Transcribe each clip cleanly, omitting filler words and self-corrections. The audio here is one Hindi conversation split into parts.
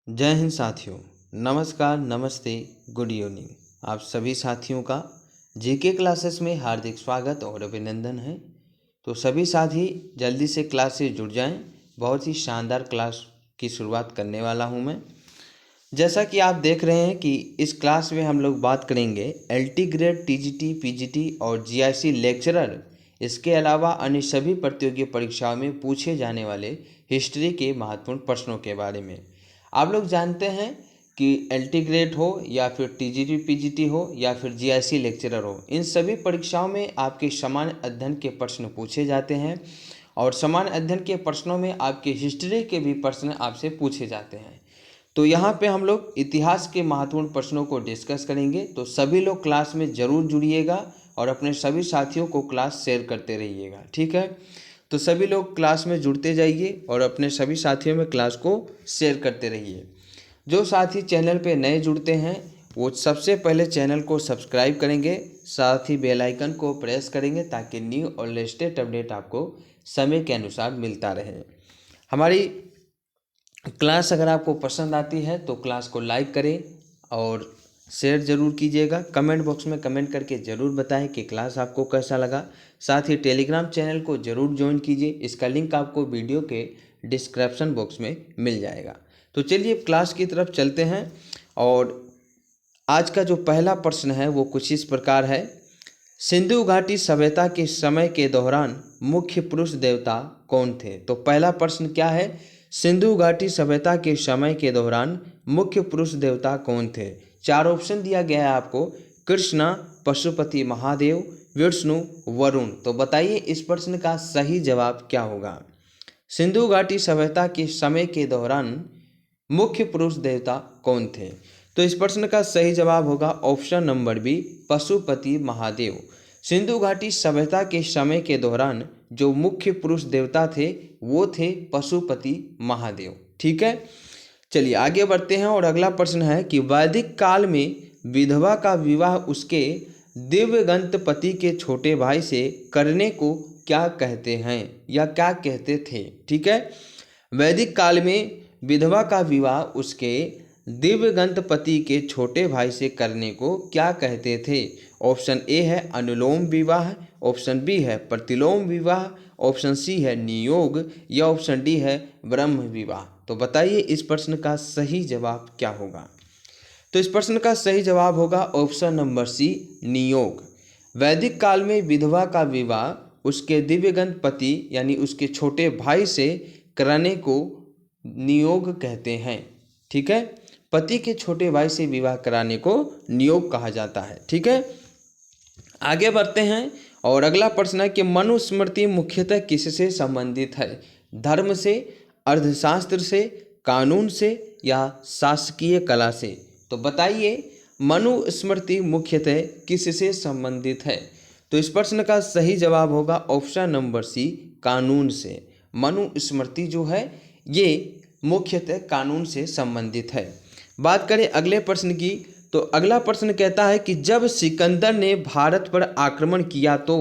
जय हिंद साथियों। नमस्कार, नमस्ते, गुड इवनिंग। आप सभी साथियों का जीके क्लासेस में हार्दिक स्वागत और अभिनंदन है। तो सभी साथी जल्दी से क्लास से जुड़ जाएं। बहुत ही शानदार क्लास की शुरुआत करने वाला हूं मैं। जैसा कि आप देख रहे हैं कि इस क्लास में हम लोग बात करेंगे एलटी ग्रेड, टीजीटी, पीजीटी और जीआईसी लेक्चरर, इसके अलावा अन्य सभी प्रतियोगी परीक्षाओं में पूछे जाने वाले हिस्ट्री के महत्वपूर्ण प्रश्नों के बारे में। आप लोग जानते हैं कि एलटी ग्रेड हो या फिर टीजीटी, पीजीटी हो या फिर जीआईसी लेक्चरर हो, इन सभी परीक्षाओं में आपके समान अध्ययन के प्रश्न पूछे जाते हैं और समान अध्ययन के प्रश्नों में आपके हिस्ट्री के भी प्रश्न आपसे पूछे जाते हैं। तो यहाँ पे हम लोग इतिहास के महत्वपूर्ण प्रश्नों को डिस्कस करेंगे। तो सभी लोग क्लास में ज़रूर जुड़िएगा और अपने सभी साथियों को क्लास शेयर करते रहिएगा, ठीक है। तो सभी लोग क्लास में जुड़ते जाइए और अपने सभी साथियों में क्लास को शेयर करते रहिए। जो साथी चैनल पे नए जुड़ते हैं वो सबसे पहले चैनल को सब्सक्राइब करेंगे, साथ ही बेल आइकन को प्रेस करेंगे ताकि न्यू और लेटेस्ट अपडेट आपको समय के अनुसार मिलता रहे। हमारी क्लास अगर आपको पसंद आती है तो क्लास को लाइक करें और शेयर ज़रूर कीजिएगा। कमेंट बॉक्स में कमेंट करके ज़रूर बताएं कि क्लास आपको कैसा लगा। साथ ही टेलीग्राम चैनल को ज़रूर ज्वाइन कीजिए, इसका लिंक आपको वीडियो के डिस्क्रिप्शन बॉक्स में मिल जाएगा। तो चलिए क्लास की तरफ चलते हैं और आज का जो पहला प्रश्न है वो कुछ इस प्रकार है। सिंधु घाटी सभ्यता के समय के दौरान मुख्य पुरुष देवता कौन थे? तो पहला प्रश्न क्या है, सिंधु घाटी सभ्यता के समय के दौरान मुख्य पुरुष देवता कौन थे? चार ऑप्शन दिया गया है आपको, कृष्णा, पशुपति महादेव, विष्णु, वरुण। तो बताइए इस प्रश्न का सही जवाब क्या होगा। सिंधु घाटी सभ्यता के समय के दौरान मुख्य पुरुष देवता कौन थे? तो इस प्रश्न का सही जवाब होगा option number B, Pashupati Mahadev. Sindhu घाटी सभ्यता के समय के दौरान जो मुख्य पुरुष देवता थे वो थे पशुपति महादेव, ठीक है। चलिए आगे बढ़ते हैं और अगला प्रश्न है कि वैदिक काल में विधवा का विवाह उसके दिव्यगंत पति के छोटे भाई से करने को क्या कहते हैं या क्या कहते थे, ठीक है। वैदिक काल में विधवा का विवाह उसके दिव्यगंत पति के छोटे भाई से करने को क्या कहते थे? ऑप्शन ए है अनुलोम विवाह, ऑप्शन बी है प्रतिलोम विवाह, ऑप्शन सी है नियोग या ऑप्शन डी है ब्रह्म विवाह। तो बताइए इस प्रश्न का सही जवाब क्या होगा। तो इस प्रश्न का सही जवाब होगा ऑप्शन नंबर सी, नियोग। वैदिक काल में विधवा का विवाह उसके दिव्यगंत पति यानी उसके छोटे भाई से कराने को नियोग कहते हैं, ठीक है। पति के छोटे भाई से विवाह कराने को नियोग कहा जाता है, ठीक है। आगे बढ़ते हैं और अगला प्रश्न है कि मनुस्मृति मुख्यतः किससे संबंधित है? धर्म से, अर्थशास्त्र से, कानून से या शासकीय कला से? तो बताइए मनुस्मृति मुख्यतः किससे संबंधित है? तो इस प्रश्न का सही जवाब होगा ऑप्शन नंबर सी, कानून से। मनुस्मृति जो है ये मुख्यतः कानून से संबंधित है। बात करें अगले प्रश्न की, तो अगला प्रश्न कहता है कि जब सिकंदर ने भारत पर आक्रमण किया तो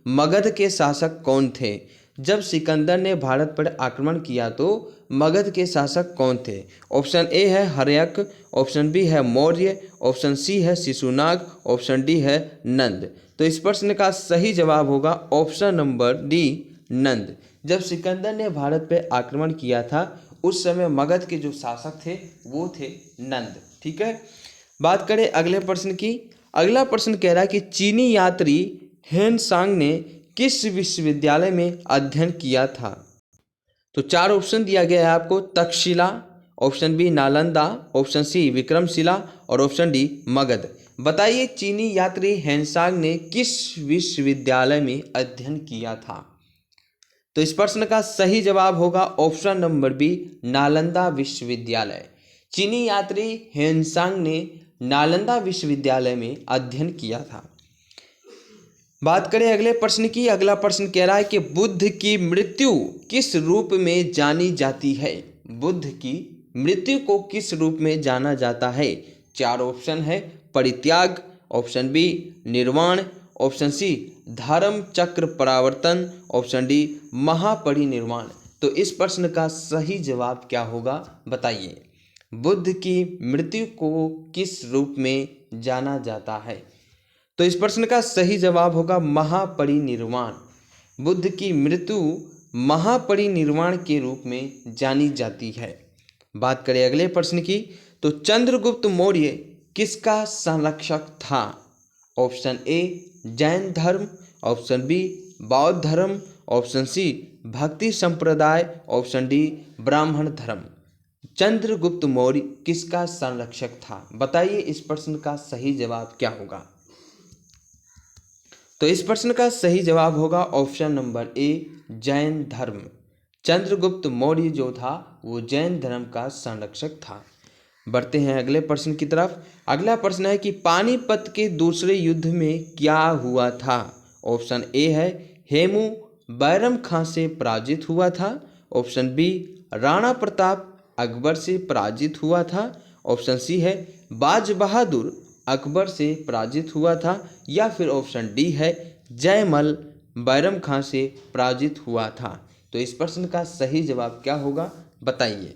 मगध के शासक कौन थे? जब सिकंदर ने भारत पर आक्रमण किया तो मगध के शासक कौन थे? ऑप्शन ए है हर्यक, ऑप्शन बी है मौर्य, ऑप्शन सी है शिशुनाग, ऑप्शन डी है नंद। तो इस प्रश्न का सही जवाब होगा ऑप्शन नंबर डी, नंद। जब सिकंदर ने भारत पर आक्रमण किया था उस समय मगध के जो शासक थे वो थे नंद, ठीक है। बात करें अगले प्रश्न की। अगला प्रश्न कह रहा है कि चीनी यात्री हेनसांग ने किस विश्वविद्यालय में अध्ययन किया था? तो चार ऑप्शन दिया गया है आपको, Takshashila, option B Nalanda, option C Vikramashila और ऑप्शन डी मगध। बताइए चीनी यात्री हेनसांग ने किस विश्वविद्यालय में अध्ययन किया था? तो इस प्रश्न का सही जवाब होगा ऑप्शन नंबर बी, नालंदा विश्वविद्यालय। चीनी यात्री हेनसांग ने नालंदा विश्वविद्यालय में अध्ययन किया था। बात करें अगले प्रश्न की। अगला प्रश्न कह रहा है कि बुद्ध की मृत्यु किस रूप में जानी जाती है? बुद्ध की मृत्यु को किस रूप में जाना जाता है? चार ऑप्शन है, परित्याग, ऑप्शन बी निर्वाण, ऑप्शन सी धर्म चक्र परावर्तन, ऑप्शन डी महापरिनिर्वाण। तो इस प्रश्न का सही जवाब क्या होगा बताइए। बुद्ध की मृत्यु को किस रूप में जाना जाता है? तो इस प्रश्न का सही जवाब होगा महापरिनिर्वाण। बुद्ध की मृत्यु महापरिनिर्वाण के रूप में जानी जाती है। बात करें अगले प्रश्न की, तो चंद्रगुप्त मौर्य किसका संरक्षक था? ऑप्शन ए जैन धर्म, ऑप्शन बी बौद्ध धर्म, ऑप्शन सी भक्ति संप्रदाय, ऑप्शन डी ब्राह्मण धर्म। चंद्रगुप्त मौर्य किसका संरक्षक था? बताइए इस प्रश्न का सही जवाब क्या होगा? तो इस प्रश्न का सही जवाब होगा ऑप्शन नंबर ए जैन धर्म। चंद्रगुप्त मौर्य जो था वो जैन धर्म का संरक्षक था। बढ़ते हैं अगले प्रश्न की तरफ। अगला प्रश्न है कि पानीपत के दूसरे युद्ध में क्या हुआ था? ऑप्शन ए है हेमू बैरम खां से पराजित हुआ था, ऑप्शन बी राणा प्रताप अकबर से पराजित हुआ था, ऑप्शन सी है बाज बहादुर अकबर से पराजित हुआ था, या फिर ऑप्शन डी है जयमल बैरम खां से पराजित हुआ था। तो इस प्रश्न का सही जवाब क्या होगा बताइए?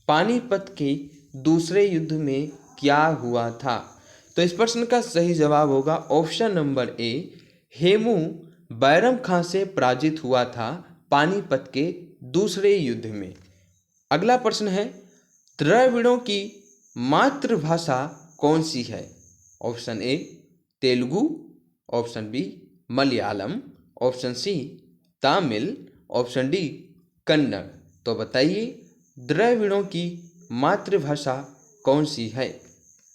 पानीपत के दूसरे युद्ध में क्या हुआ था? तो इस प्रश्न का सही जवाब होगा option number A Hemu Bairam Khan से पराजित हुआ था पानीपत के दूसरे युद्ध में। अगला प्रश्न है द्रविड़ों की मातृभाषा कौन सी है? Option A Telugu, option B Malayalam, option C Tamil, option D Kannada. तो बताइए द्रविड़ों की मातृभाषा कौन सी है?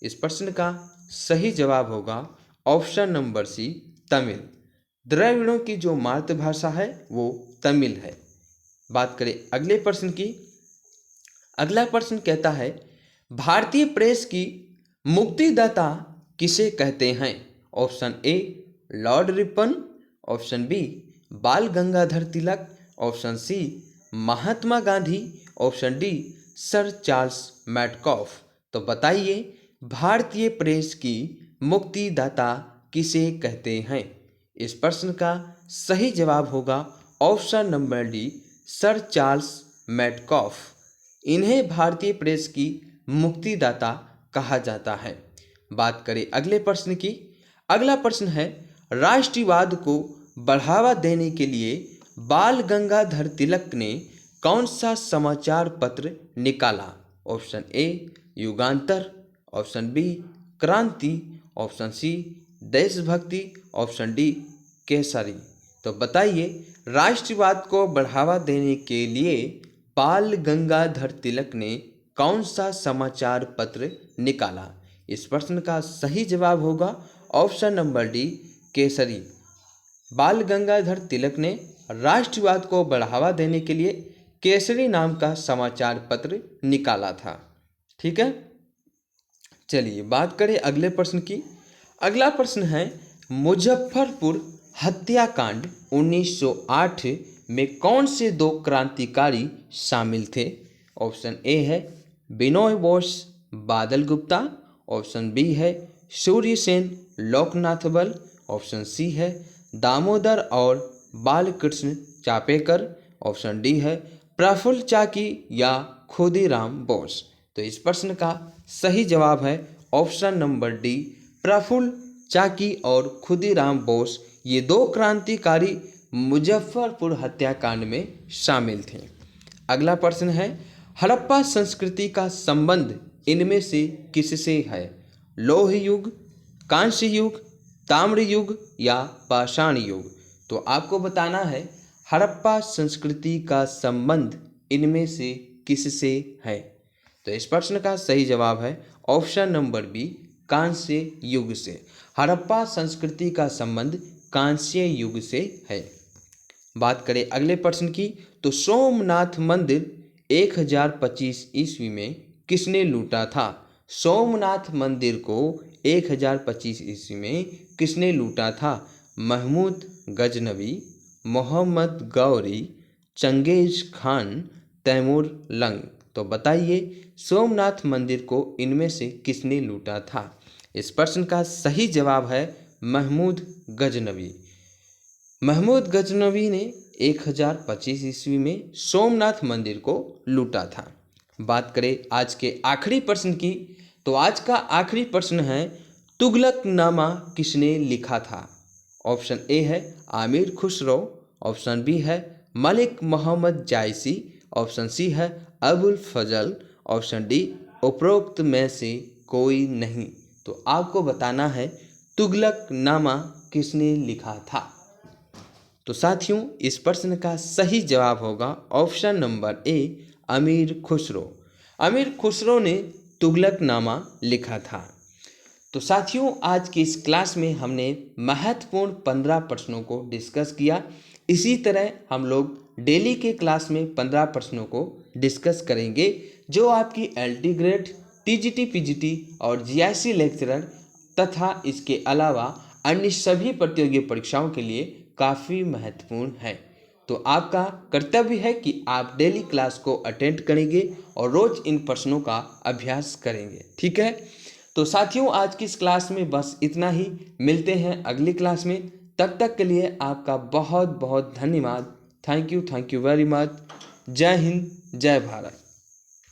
इस प्रश्न का सही जवाब होगा ऑप्शन नंबर सी तमिल। द्रविड़ों की जो मातृभाषा है वो तमिल है। बात करें अगले प्रश्न की। अगला प्रश्न कहता है भारतीय प्रेस की मुक्तिदाता किसे कहते हैं? Option A lord Ripon, option B Bal Gangadhar Tilak, option C Mahatma Gandhi, option D sir Charles Metcalfe. तो बताइए भारतीय प्रेस की मुक्तिदाता किसे कहते हैं? इस प्रश्न का सही जवाब होगा option number D sir Charles Metcalfe. इन्हें भारतीय प्रेस की मुक्तिदाता कहा जाता है। बात करें अगले प्रश्न की। अगला प्रश्न है राष्ट्रवाद को बढ़ावा देने के लिए बाल गंगाधर तिलक ने कौन सा समाचार पत्र निकाला? Option A Yugantar, option B क्रांति, ऑप्शन सी देशभक्ति, ऑप्शन डी केसरी। तो बताइए राष्ट्रवाद को बढ़ावा देने के लिए बाल गंगाधर तिलक ने कौन सा समाचार पत्र निकाला? इस प्रश्न का सही जवाब होगा ऑप्शन नंबर डी केसरी। बाल गंगाधर तिलक ने राष्ट्रवाद को बढ़ावा देने के लिए केसरी नाम का समाचार पत्र निकाला था। ठीक है, चलिए बात करें अगले प्रश्न की। अगला प्रश्न है मुजफ्फरपुर हत्याकांड 1908 में कौन से दो क्रांतिकारी शामिल थे? ऑप्शन ए है बिनोय बोस बादल गुप्ता, ऑप्शन बी है सूर्यसेन लोकनाथ बल, ऑप्शन सी है दामोदर और बालकृष्ण चापेकर, ऑप्शन डी है प्रफुल्ल चाकी या खुदीराम बोस। तो इस प्रश्न का सही जवाब है ऑप्शन नंबर डी प्रफुल्ल चाकी और खुदीराम बोस। ये दो क्रांतिकारी मुजफ्फरपुर हत्याकांड में शामिल थे। अगला प्रश्न है हड़प्पा संस्कृति का संबंध इनमें से किससे है? लौह युग, कांस्य युग, ताम्र युग या पाषाण युग। तो आपको बताना है हड़प्पा संस्कृति का संबंध इनमें से किससे है? तो इस प्रश्न का सही जवाब है ऑप्शन नंबर बी कांस्य युग से। हड़प्पा संस्कृति का संबंध कांस्य युग से है। बात करें अगले प्रश्न की, तो सोमनाथ मंदिर 1025 ईस्वी में किसने लूटा था? सोमनाथ मंदिर को 1025 ईस्वी में किसने लूटा था? Mahmud Ghaznavi, Mohammad Ghori, Genghis Khan, Timur Lang. तो बताइए सोमनाथ मंदिर को इनमें से किसने लूटा था? इस प्रश्न का सही जवाब है महमूद गजनवी। महमूद गजनवी ने 1025 ईस्वी में सोमनाथ मंदिर को लूटा था। बात करें आज के आखिरी प्रश्न की, तो आज का आखिरी प्रश्न है, तुगलकनामा किसने लिखा था? ऑप्शन ए है आमिर खुसरो, ऑप्शन बी है मलिक मोहम्मद जायसी, ऑप्शन सी है अबुल फजल, ऑप्शन डी उपरोक्त में से कोई नहीं। तो आपको बताना है तुगलकनामा किसने लिखा था। तो साथियों, इस प्रश्न का सही जवाब होगा ऑप्शन नंबर ए, अमीर खुसरो। अमीर खुसरो ने तुगलकनामा लिखा था। तो साथियों, आज की इस क्लास में हमने महत्वपूर्ण 15 प्रश्नों को डिस्कस किया। इसी तरह हम लोग डेली के क्लास में 15 प्रश्नों को डिस्कस करेंगे, जो आपकी एलटी ग्रेड, टीजीटी, पीजीटी और जीआईसी लेक्चरर तथा इसके अलावा अन्य सभी प्रतियोगी परीक्षाओं के लिए काफ़ी महत्वपूर्ण है। तो आपका कर्तव्य है कि आप डेली क्लास को अटेंड करेंगे और रोज़ इन प्रश्नों का अभ्यास करेंगे। ठीक है, तो साथियों, आज की इस क्लास में बस इतना ही। मिलते हैं अगली क्लास में। तब तक के लिए आपका बहुत बहुत धन्यवाद। Thank you very much. जय हिंद, जय भारत।